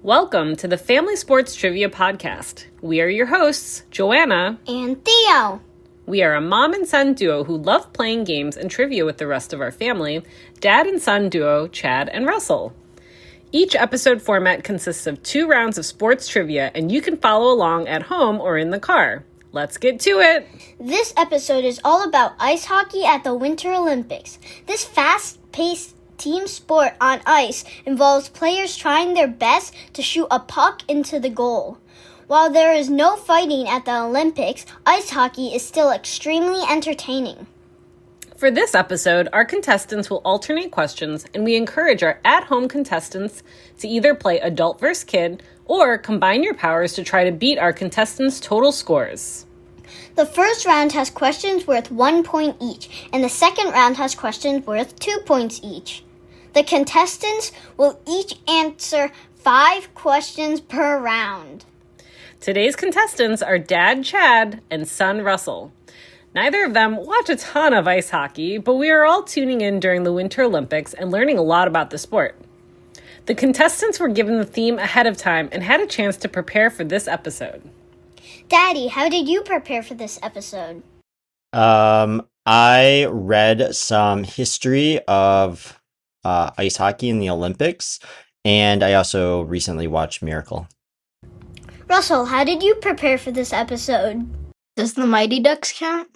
Welcome to the Family Sports Trivia Podcast. We are your hosts, Joanna and Theo. We are a mom and son duo who love playing games and trivia with the rest of our family, dad and son duo, Chad and Russell. Each episode format consists of 2 rounds of sports trivia, and you can follow along at home or in the car. Let's get to it! This episode is all about ice hockey at the Winter Olympics. This fast-paced team sport on ice involves players trying their best to shoot a puck into the goal. While there is no fighting at the Olympics, ice hockey is still extremely entertaining. For this episode, our contestants will alternate questions, and we encourage our at-home contestants to either play adult versus kid or combine your powers to try to beat our contestants' total scores. The first round has questions worth 1 point each, and the second round has questions worth 2 points each. The contestants will each answer 5 questions per round. Today's contestants are Dad Chad and son Russell. Neither of them watch a ton of ice hockey, but we are all tuning in during the Winter Olympics and learning a lot about the sport. The contestants were given the theme ahead of time and had a chance to prepare for this episode. Daddy, how did you prepare for this episode? I read some history of ice hockey in the Olympics, and I also recently watched Miracle. Russell, how did you prepare for this episode? Does the Mighty Ducks count?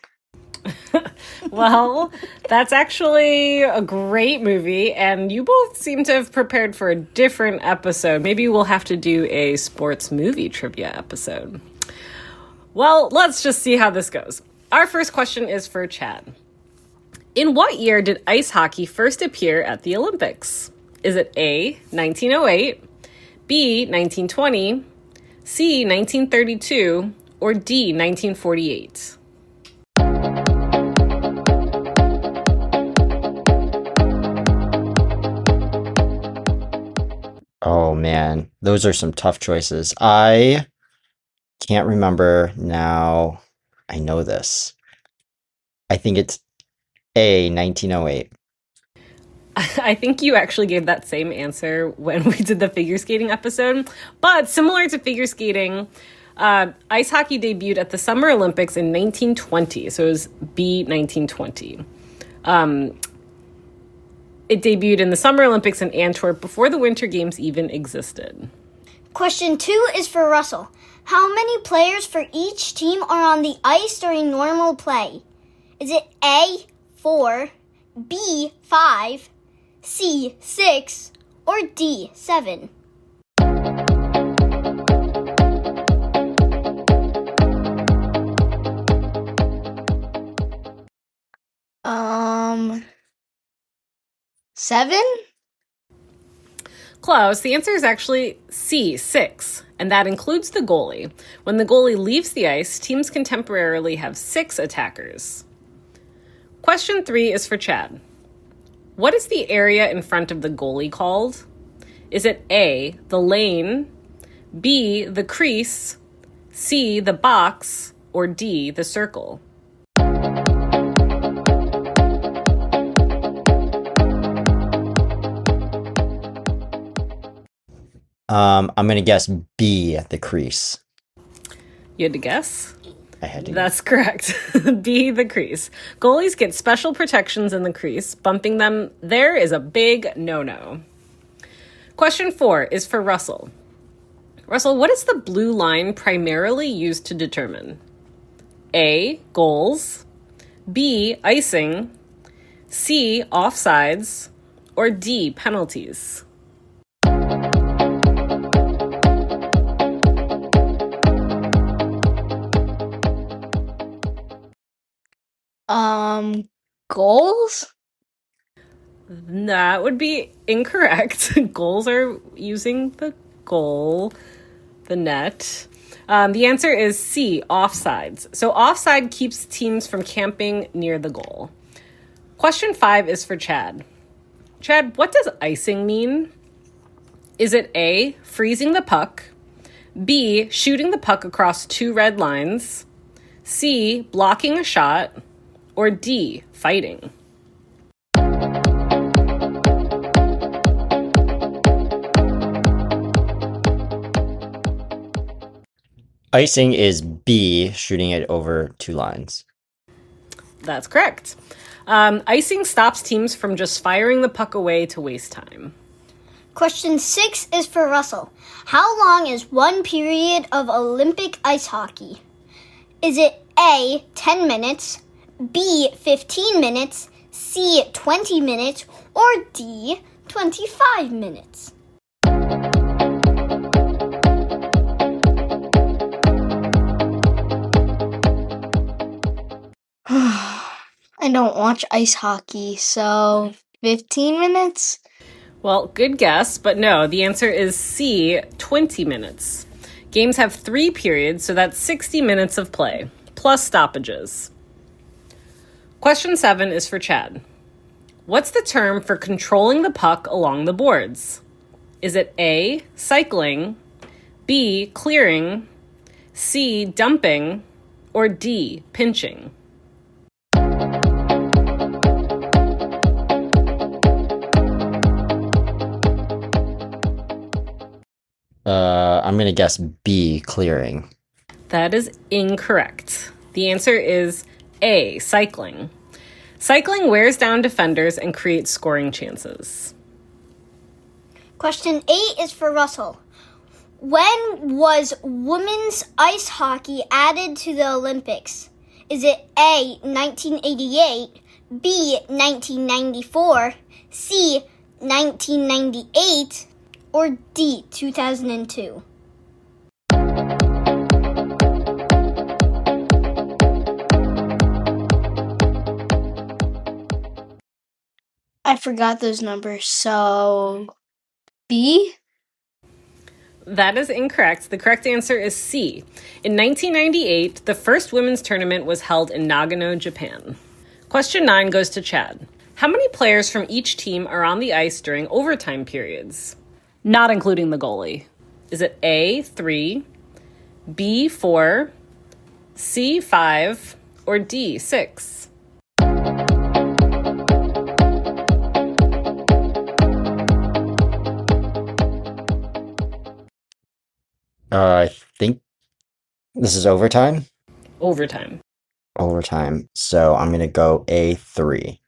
Well, that's actually a great movie, and you both seem to have prepared for a different episode. Maybe we'll have to do a sports movie trivia episode. Well, let's just see how this goes. Our first question is for Chad. In what year did ice hockey first appear at the Olympics? Is it A, 1908, B, 1920, C, 1932, or D, 1948? Oh man, those are some tough choices. I can't remember now. I know this. I think it's A, 1908. I think you actually gave that same answer when we did the figure skating episode. But similar to figure skating, ice hockey debuted at the Summer Olympics in 1920. So it was B, 1920. It debuted in the Summer Olympics in Antwerp before the Winter Games even existed. Question 2 is for Russell. How many players for each team are on the ice during normal play? Is it A, 4, B, 5, C, 6, or D, 7? Seven? Close. The answer is actually C, 6, and that includes the goalie. When the goalie leaves the ice, teams can temporarily have 6 attackers. Question 3 is for Chad. What is the area in front of the goalie called? Is it A, the lane, B, the crease, C, the box, or D, the circle? I'm going to guess B, the crease. You had to guess? I had to That's correct. B, the crease. Goalies get special protections in the crease. Bumping them there is a big no-no. Question 4 is for Russell. Russell, what is the blue line primarily used to determine? A, goals, B, icing, C, offsides, or D, penalties? Goals? That would be incorrect. Goals are using the goal, the net. The answer is C, offsides. So offside keeps teams from camping near the goal. Question 5 is for Chad. Chad, what does icing mean? Is it A, freezing the puck, B, shooting the puck across 2 red lines, C, blocking a shot, or D, fighting? Icing is B, shooting it over 2 lines. That's correct. Icing stops teams from just firing the puck away to waste time. Question 6 is for Russell. How long is one period of Olympic ice hockey? Is it A, 10 minutes, B, 15 minutes, C, 20 minutes, or D, 25 minutes? I don't watch ice hockey, so 15 minutes? Well, good guess, but no, the answer is C, 20 minutes. Games have 3 periods, so that's 60 minutes of play, plus stoppages. Question 7 is for Chad. What's the term for controlling the puck along the boards? Is it A, cycling, B, clearing, C, dumping, or D, pinching? I'm going to guess B, clearing. That is incorrect. The answer is A, cycling. Cycling wears down defenders and creates scoring chances. Question 8 is for Russell. When was women's ice hockey added to the Olympics? Is it A, 1988, B, 1994, C, 1998, or D, 2002? I forgot those numbers, so B? That is incorrect. The correct answer is C. In 1998, the first women's tournament was held in Nagano, Japan. Question 9 goes to Chad. How many players from each team are on the ice during overtime periods? Not including the goalie. Is it A, 3, B, 4, C, 5, or D, 6? I think this is overtime. Overtime. Overtime. So I'm going to go A3.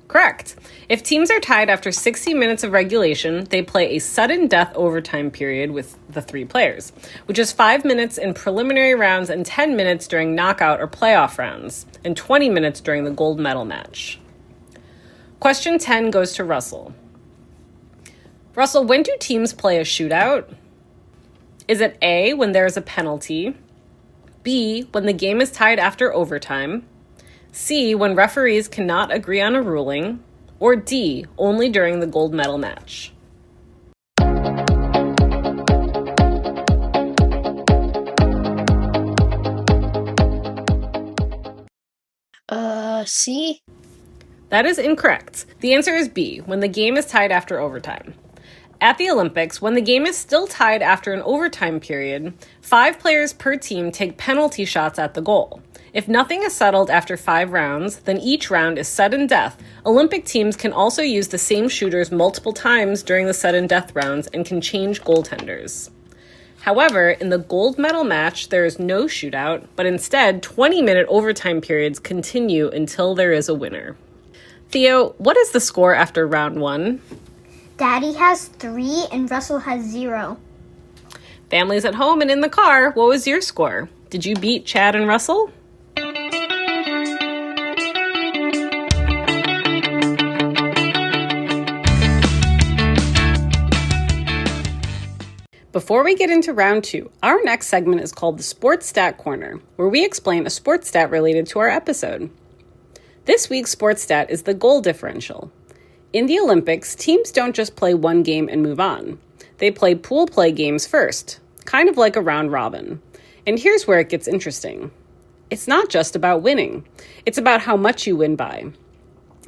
Correct. If teams are tied after 60 minutes of regulation, they play a sudden death overtime period with the 3 players, which is 5 minutes in preliminary rounds and 10 minutes during knockout or playoff rounds, and 20 minutes during the gold medal match. Question 10 goes to Russell. Russell, when do teams play a shootout? Is it A, when there is a penalty, B, when the game is tied after overtime, C, when referees cannot agree on a ruling, or D, only during the gold medal match? C? That is incorrect. The answer is B, when the game is tied after overtime. At the Olympics, when the game is still tied after an overtime period, 5 players per team take penalty shots at the goal. If nothing is settled after 5 rounds, then each round is sudden death. Olympic teams can also use the same shooters multiple times during the sudden death rounds and can change goaltenders. However, in the gold medal match, there is no shootout, but instead, 20-minute overtime periods continue until there is a winner. Theo, what is the score after round 1? Daddy has 3 and Russell has 0. Families at home and in the car, what was your score? Did you beat Chad and Russell? Before we get into round 2, our next segment is called the Sports Stat Corner, where we explain a sports stat related to our episode. This week's sports stat is the goal differential. In the Olympics, teams don't just play one game and move on. They play pool play games first, kind of like a round robin. And here's where it gets interesting. It's not just about winning. It's about how much you win by.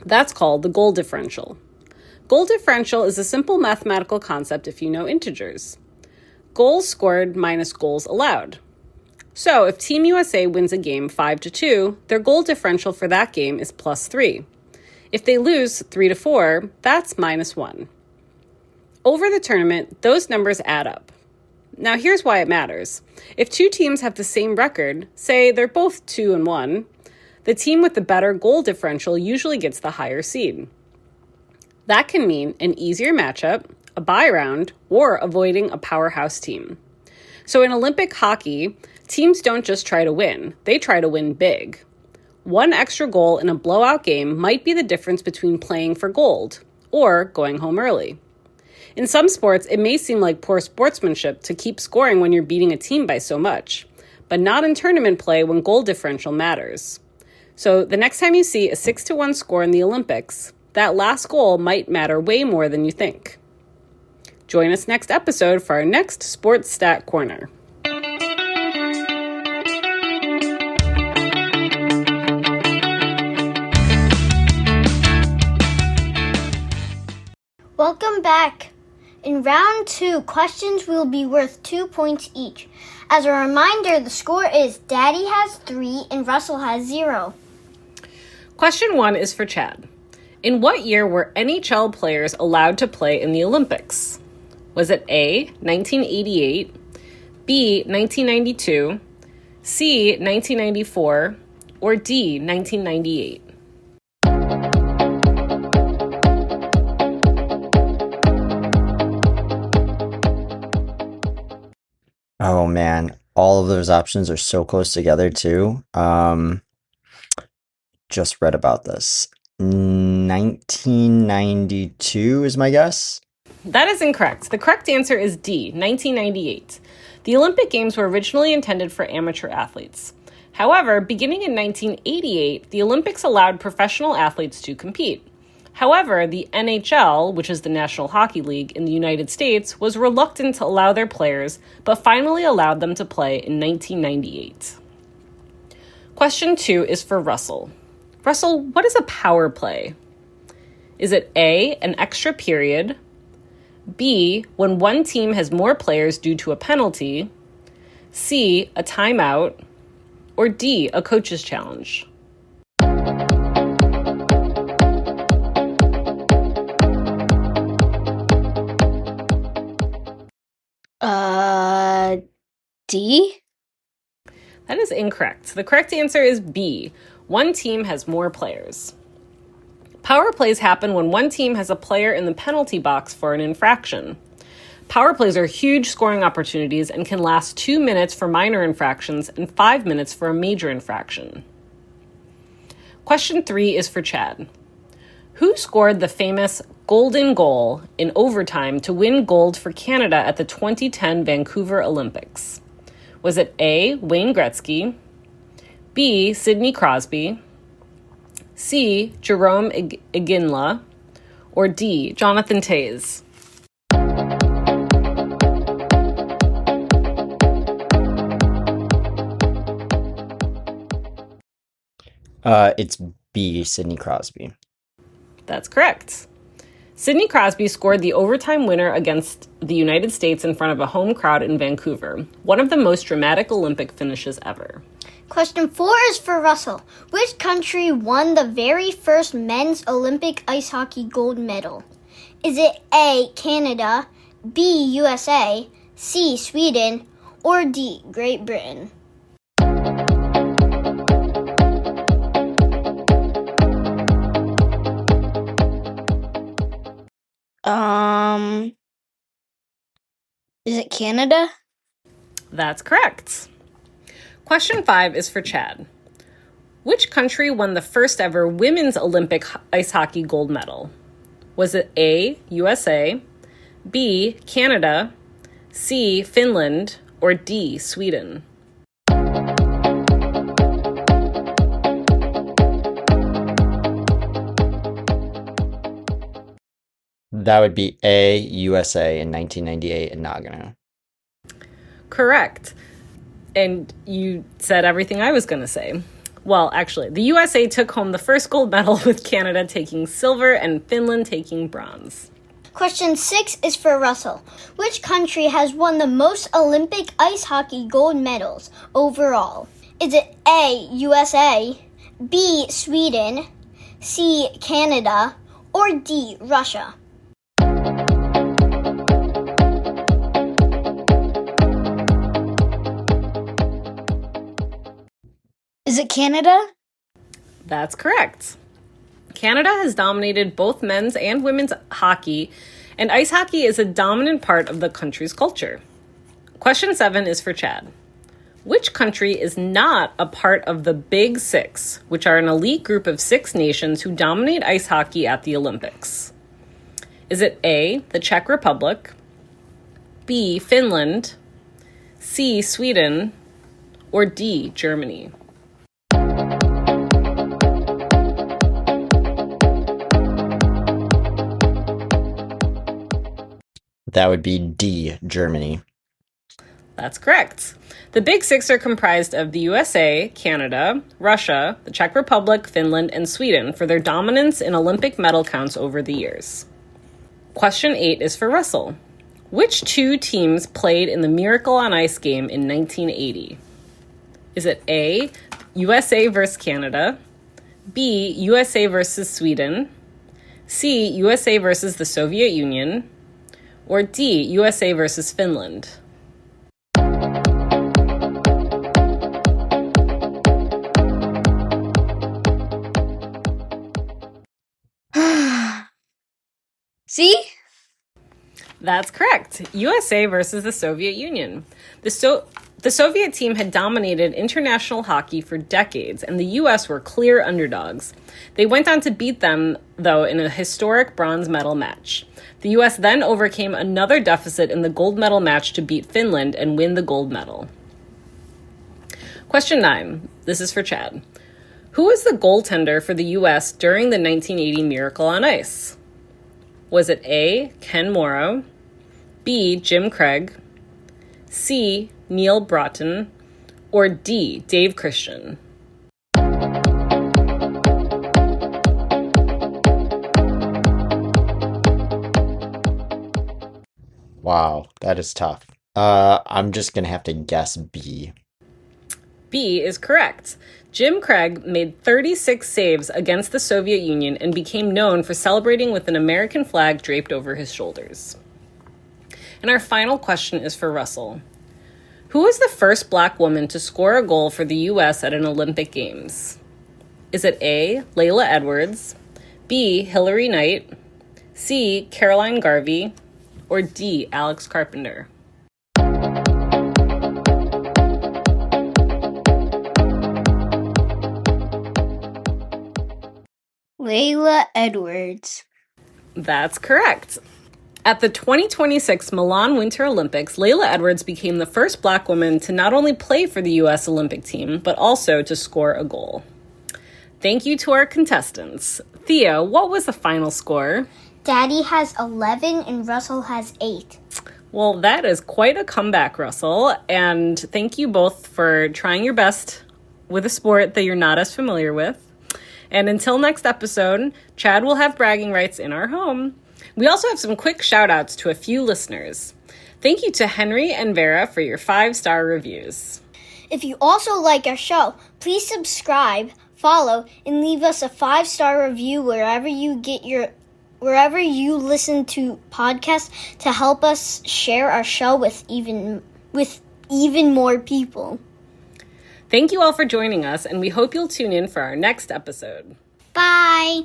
That's called the goal differential. Goal differential is a simple mathematical concept if you know integers. Goals scored minus goals allowed. So if Team USA wins a game 5-2, their goal differential for that game is +3. If they lose 3-4, that's -1. Over the tournament, those numbers add up. Now here's why it matters. If two teams have the same record, say they're both 2-1, the team with the better goal differential usually gets the higher seed. That can mean an easier matchup, a bye round, or avoiding a powerhouse team. So in Olympic hockey, teams don't just try to win, they try to win big. One extra goal in a blowout game might be the difference between playing for gold or going home early. In some sports, it may seem like poor sportsmanship to keep scoring when you're beating a team by so much, but not in tournament play when goal differential matters. So the next time you see a 6-1 score in the Olympics, that last goal might matter way more than you think. Join us next episode for our next Sports Stat Corner. Welcome back. In round 2, questions will be worth 2 points each. As a reminder, the score is Daddy has 3 and Russell has 0. Question 1 is for Chad. In what year were NHL players allowed to play in the Olympics? Was it A, 1988, B, 1992, C, 1994, or D, 1998? Oh man, all of those options are so close together too. Just read about this. 1992 is my guess. That is incorrect. The correct answer is D, 1998. The Olympic Games were originally intended for amateur athletes. However, beginning in 1988, the Olympics allowed professional athletes to compete. However, the NHL, which is the National Hockey League in the United States, was reluctant to allow their players, but finally allowed them to play in 1998. Question 2 is for Russell. Russell, what is a power play? Is it A, an extra period, B, when one team has more players due to a penalty, C, a timeout, or D, a coach's challenge? D? That is incorrect. The correct answer is B. One team has more players. Power plays happen when one team has a player in the penalty box for an infraction. Power plays are huge scoring opportunities and can last 2 minutes for minor infractions and 5 minutes for a major infraction. Question 3 is for Chad. Who scored the famous golden goal in overtime to win gold for Canada at the 2010 Vancouver Olympics? Was it A, Wayne Gretzky, B, Sidney Crosby, C, Jerome Iginla, or D, Jonathan Toews? It's B, Sidney Crosby. That's correct. Sidney Crosby scored the overtime winner against the United States in front of a home crowd in Vancouver, one of the most dramatic Olympic finishes ever. Question 4 is for Russell. Which country won the very first men's Olympic ice hockey gold medal? Is it A, Canada, B, USA, C, Sweden, or D, Great Britain? Is it Canada? That's correct. Question 5 is for Chad. Which country won the first ever women's Olympic ice hockey gold medal? Was it A, USA, B, Canada, C, Finland, or D, Sweden? That would be A, USA in 1998 in Nagano. Correct. And you said everything I was going to say. Well, actually, the USA took home the first gold medal, with Canada taking silver and Finland taking bronze. Question 6 is for Russell. Which country has won the most Olympic ice hockey gold medals overall? Is it A, USA, B, Sweden, C, Canada, or D, Russia? Is it Canada? That's correct. Canada has dominated both men's and women's hockey, and ice hockey is a dominant part of the country's culture. Question 7 is for Chad. Which country is not a part of the Big Six, which are an elite group of 6 nations who dominate ice hockey at the Olympics? Is it A, the Czech Republic, B, Finland, C, Sweden, or D, Germany? That would be D, Germany. That's correct. The Big Six are comprised of the USA, Canada, Russia, the Czech Republic, Finland, and Sweden for their dominance in Olympic medal counts over the years. Question 8 is for Russell. Which 2 teams played in the Miracle on Ice game in 1980? Is it A, USA versus Canada, B, USA versus Sweden, C, USA versus the Soviet Union, or D, USA versus Finland? See? That's correct. USA versus the Soviet Union. The Soviet team had dominated international hockey for decades, and the US were clear underdogs. They went on to beat them, though, in a historic bronze medal match. The US then overcame another deficit in the gold medal match to beat Finland and win the gold medal. Question 9. This is for Chad. Who was the goaltender for the US during the 1980 Miracle on Ice? Was it A, Ken Morrow, B, Jim Craig, C, Neil Broughton, or D, Dave Christian? Wow, that is tough. I'm just going to have to guess B. B is correct. Jim Craig made 36 saves against the Soviet Union and became known for celebrating with an American flag draped over his shoulders. And our final question is for Russell. Who was the first Black woman to score a goal for the U.S. at an Olympic Games? Is it A, Layla Edwards, B, Hillary Knight, C, Caroline Garvey, or D, Alex Carpenter? Layla Edwards. That's correct. At the 2026 Milan Winter Olympics, Layla Edwards became the first Black woman to not only play for the U.S. Olympic team, but also to score a goal. Thank you to our contestants. Thea, what was the final score? Daddy has 11 and Russell has 8. Well, that is quite a comeback, Russell, and thank you both for trying your best with a sport that you're not as familiar with. And until next episode, Chad will have bragging rights in our home. We also have some quick shout-outs to a few listeners. Thank you to Henry and Vera for your 5-star reviews. If you also like our show, please subscribe, follow, and leave us a 5-star review wherever you listen to podcasts to help us share our show with even more people. Thank you all for joining us, and we hope you'll tune in for our next episode. Bye!